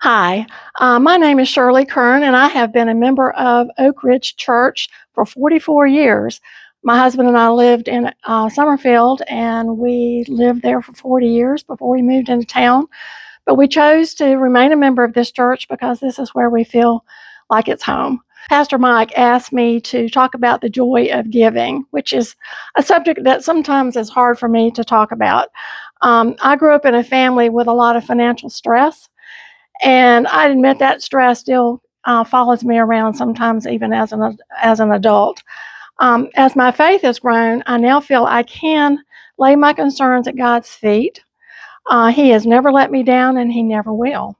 Hi, my name is Shirley Kern, and I have been a member of Oak Ridge Church for 44 years. My husband and I lived in Summerfield, and we lived there for 40 years before we moved into town. But we chose to remain a member of this church because this is where we feel like it's home. Pastor Mike asked me to talk about the joy of giving, which is a subject that sometimes is hard for me to talk about. I grew up in a family with a lot of financial stress, and I admit that stress still follows me around sometimes, even as an adult. As my faith has grown, I now feel I can lay my concerns at God's feet. He has never let me down, and He never will.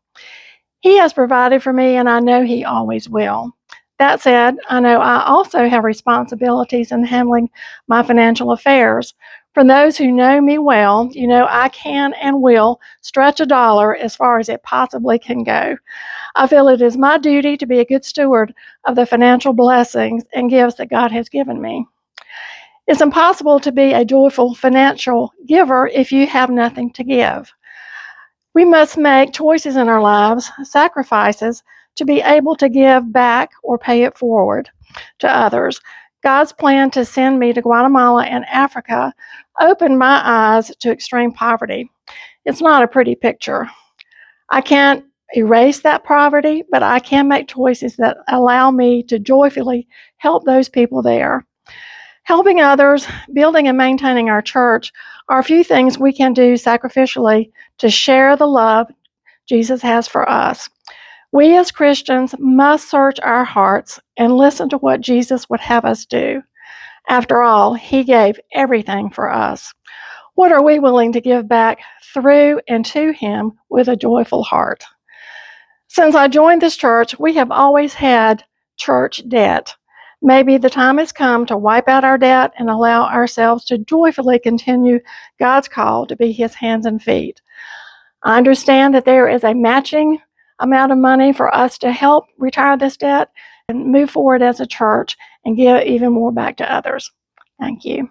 He has provided for me, and I know He always will. That said, I know I also have responsibilities in handling my financial affairs. For those who know me well, you know I can and will stretch a dollar as far as it possibly can go. I feel it is my duty to be a good steward of the financial blessings and gifts that God has given me. It's impossible to be a joyful financial giver if you have nothing to give. We must make choices in our lives, sacrifices, to be able to give back or pay it forward to others. God's plan to send me to Guatemala and Africa opened my eyes to extreme poverty. It's not a pretty picture. I can't erase that poverty, but I can make choices that allow me to joyfully help those people there. Helping others, building and maintaining our church are a few things we can do sacrificially to share the love Jesus has for us. We as Christians must search our hearts and listen to what Jesus would have us do. After all, He gave everything for us. What are we willing to give back through and to Him with a joyful heart? Since I joined this church, we have always had church debt. Maybe the time has come to wipe out our debt and allow ourselves to joyfully continue God's call to be His hands and feet. I understand that there is a matching amount of money for us to help retire this debt and move forward as a church and give even more back to others. Thank you.